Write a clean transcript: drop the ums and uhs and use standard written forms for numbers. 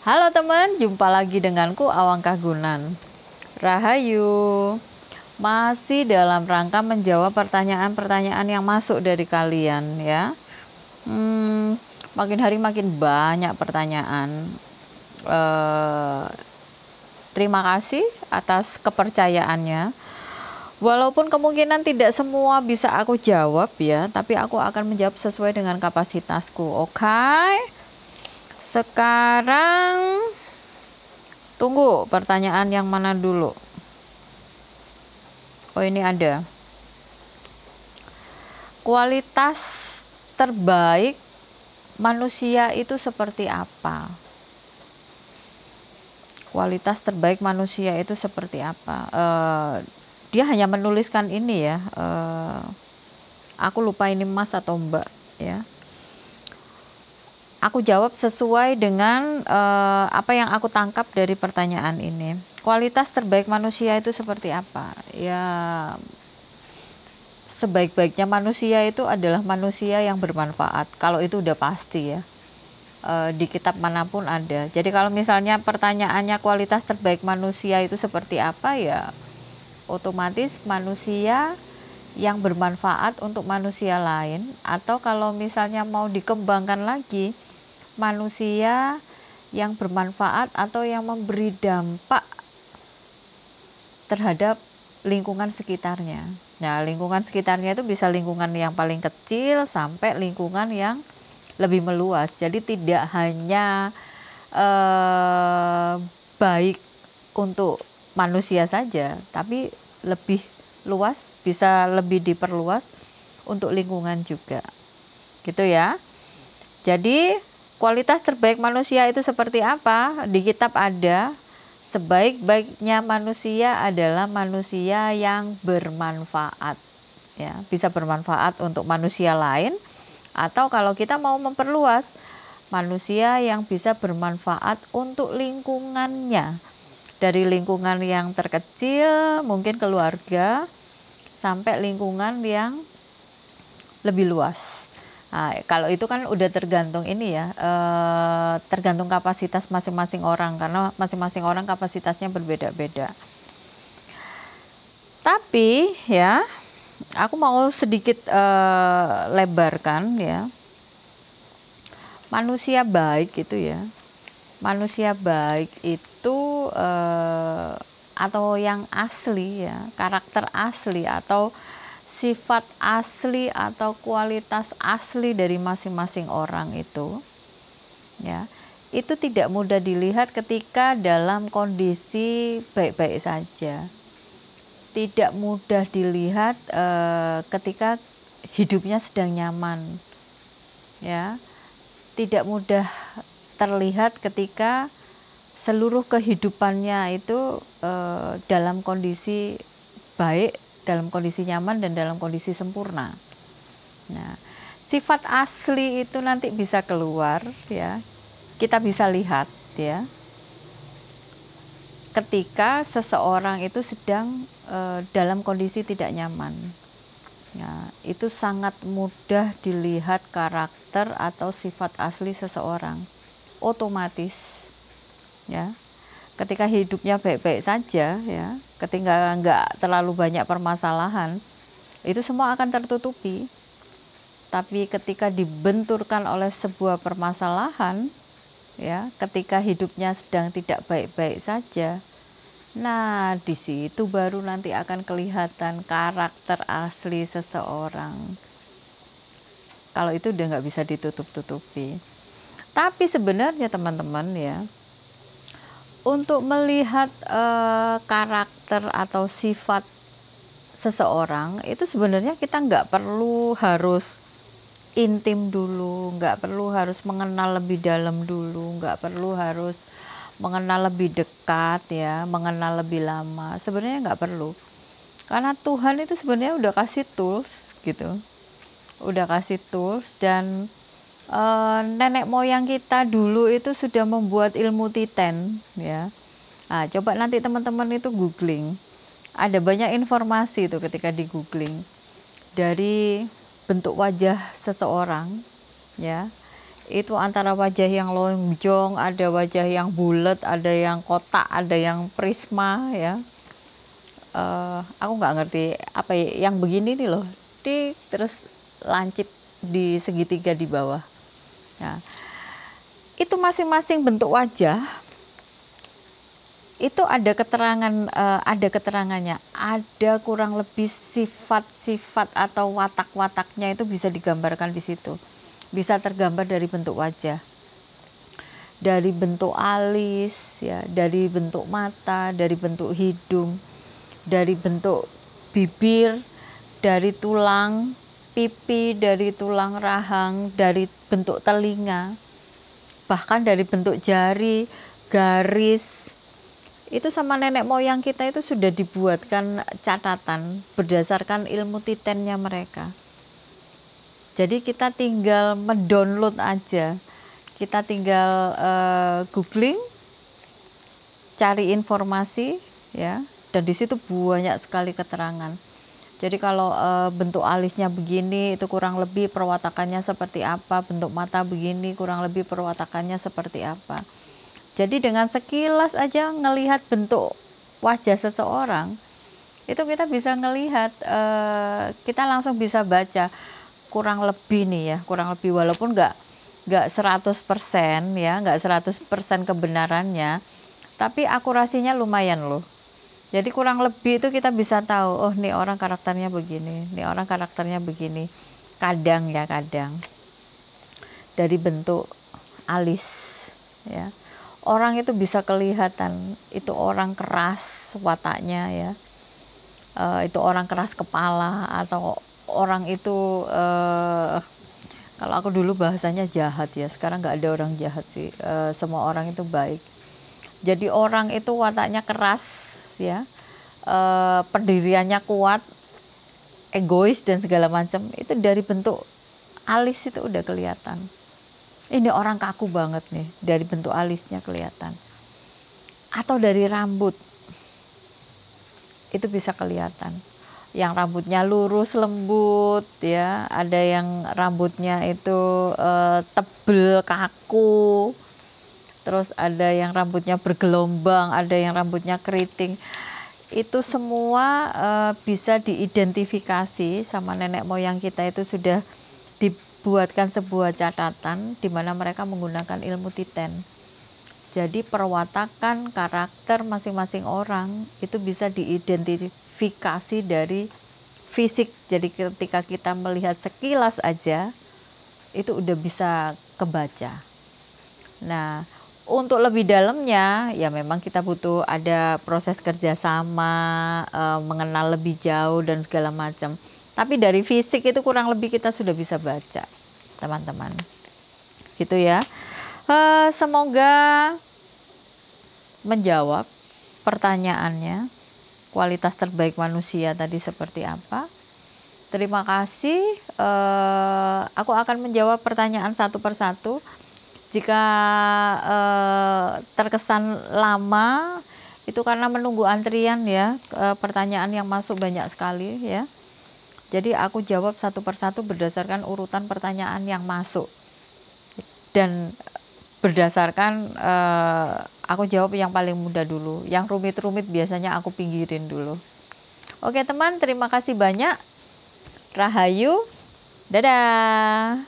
Halo teman, jumpa lagi denganku Awang Kagunan. Rahayu. Masih dalam rangka menjawab pertanyaan-pertanyaan yang masuk dari kalian ya. Makin hari makin banyak pertanyaan. Terima kasih atas kepercayaannya. Walaupun kemungkinan tidak semua bisa aku jawab ya, tapi aku akan menjawab sesuai dengan kapasitasku. Oke? Sekarang tunggu pertanyaan yang mana dulu. Oh, ini ada. Kualitas terbaik manusia itu seperti apa? Kualitas terbaik manusia itu seperti apa? Dia hanya menuliskan ini ya. Aku lupa ini Mas atau Mbak ya. Aku jawab sesuai dengan apa yang aku tangkap dari pertanyaan ini. Kualitas terbaik manusia itu seperti apa? Ya, sebaik-baiknya manusia itu adalah manusia yang bermanfaat. Kalau itu udah pasti ya. Di kitab manapun ada. Jadi kalau misalnya pertanyaannya kualitas terbaik manusia itu seperti apa, ya otomatis manusia yang bermanfaat untuk manusia lain, atau kalau misalnya mau dikembangkan lagi, manusia yang bermanfaat atau yang memberi dampak terhadap lingkungan sekitarnya. Nah, lingkungan sekitarnya itu bisa lingkungan yang paling kecil sampai lingkungan yang lebih meluas. Jadi tidak hanya baik untuk manusia saja, tapi lebih luas, bisa lebih diperluas untuk lingkungan juga. Gitu ya. Jadi kualitas terbaik manusia itu seperti apa? Di kitab ada, sebaik-baiknya manusia adalah manusia yang bermanfaat. Ya, bisa bermanfaat untuk manusia lain, atau kalau kita mau memperluas, manusia yang bisa bermanfaat untuk lingkungannya. Dari lingkungan yang terkecil, mungkin keluarga, sampai lingkungan yang lebih luas. Nah, kalau itu kan udah tergantung ini ya, tergantung kapasitas masing-masing orang, karena masing-masing orang kapasitasnya berbeda-beda. Tapi ya, aku mau sedikit lebarkan ya. Manusia baik itu ya. Manusia baik itu atau yang asli ya, karakter asli atau sifat asli atau kualitas asli dari masing-masing orang itu ya, itu tidak mudah dilihat ketika dalam kondisi baik-baik saja. Tidak mudah dilihat ketika hidupnya sedang nyaman ya. Tidak mudah terlihat ketika seluruh kehidupannya itu dalam kondisi baik, dalam kondisi nyaman, dan dalam kondisi sempurna. Nah, sifat asli itu nanti bisa keluar ya, kita bisa lihat ya, ketika seseorang itu sedang dalam kondisi tidak nyaman. Nah, itu sangat mudah dilihat karakter atau sifat asli seseorang. Otomatis ya, ketika hidupnya baik-baik saja ya, ketika nggak terlalu banyak permasalahan, itu semua akan tertutupi. Tapi ketika dibenturkan oleh sebuah permasalahan ya, ketika hidupnya sedang tidak baik-baik saja, nah di situ baru nanti akan kelihatan karakter asli seseorang. Kalau itu udah nggak bisa ditutup-tutupi. Tapi sebenarnya teman-teman ya, untuk melihat karakter atau sifat seseorang itu sebenarnya kita nggak perlu harus intim dulu, nggak perlu harus mengenal lebih dalam dulu, nggak perlu harus mengenal lebih dekat ya, mengenal lebih lama. Sebenarnya nggak perlu, karena Tuhan itu sebenarnya udah kasih tools gitu, udah kasih tools. Dan nenek moyang kita dulu itu sudah membuat ilmu titen ya. Nah, coba nanti teman-teman itu googling, ada banyak informasi itu ketika di googling, dari bentuk wajah seseorang ya, Itu antara wajah yang lonjong, ada wajah yang bulat, ada yang kotak, ada yang prisma ya. Aku nggak ngerti apa ya, yang begini nih loh, terus lancip di segitiga di bawah. Nah, itu masing-masing bentuk wajah itu ada keterangannya, ada kurang lebih sifat-sifat atau watak-wataknya itu bisa digambarkan di situ. Bisa tergambar dari bentuk wajah, dari bentuk alis, ya, dari bentuk mata, dari bentuk hidung, dari bentuk bibir, dari tulang pipi, dari tulang rahang, dari bentuk telinga, bahkan dari bentuk jari, garis. Itu sama nenek moyang kita itu sudah dibuatkan catatan berdasarkan ilmu titennya mereka. Jadi kita tinggal mendownload aja, kita tinggal googling, cari informasi, ya, dan di situ banyak sekali keterangan. Jadi kalau bentuk alisnya begini, itu kurang lebih perwatakannya seperti apa, bentuk mata begini, kurang lebih perwatakannya seperti apa. Jadi dengan sekilas aja ngelihat bentuk wajah seseorang, itu kita bisa ngelihat, kita langsung bisa baca. Kurang lebih nih ya, kurang lebih, walaupun nggak 100% ya, nggak 100% kebenarannya, tapi akurasinya lumayan loh. Jadi kurang lebih itu kita bisa tahu, oh nih orang karakternya begini, nih orang karakternya begini. Kadang ya, kadang dari bentuk alis ya, orang itu bisa kelihatan itu orang keras wataknya ya, itu orang keras kepala, atau orang itu kalau aku dulu bahasanya jahat ya, sekarang nggak ada orang jahat sih, semua orang itu baik. Jadi orang itu wataknya keras ya, pendiriannya kuat, egois dan segala macam, itu dari bentuk alis itu udah kelihatan. Ini orang kaku banget nih, dari bentuk alisnya kelihatan. Atau dari rambut itu bisa kelihatan. Yang rambutnya lurus lembut ya, ada yang rambutnya itu tebel kaku, terus ada yang rambutnya bergelombang, ada yang rambutnya keriting. Itu semua bisa diidentifikasi sama nenek moyang kita, itu sudah dibuatkan sebuah catatan di mana mereka menggunakan ilmu titen. Jadi perwatakan karakter masing-masing orang itu bisa diidentifikasi dari fisik. Jadi ketika kita melihat sekilas aja itu udah bisa kebaca. Nah, untuk lebih dalamnya ya memang kita butuh ada proses kerjasama, mengenal lebih jauh dan segala macam. Tapi dari fisik itu kurang lebih kita sudah bisa baca, teman-teman. Gitu ya. Semoga menjawab pertanyaannya, kualitas terbaik manusia tadi seperti apa. Terima kasih. Aku akan menjawab pertanyaan satu persatu. Jika terkesan lama, itu karena menunggu antrian ya, pertanyaan yang masuk banyak sekali ya. Jadi aku jawab satu persatu berdasarkan urutan pertanyaan yang masuk. Dan berdasarkan aku jawab yang paling mudah dulu, yang rumit-rumit biasanya aku pinggirin dulu. Oke teman, terima kasih banyak. Rahayu, dadah.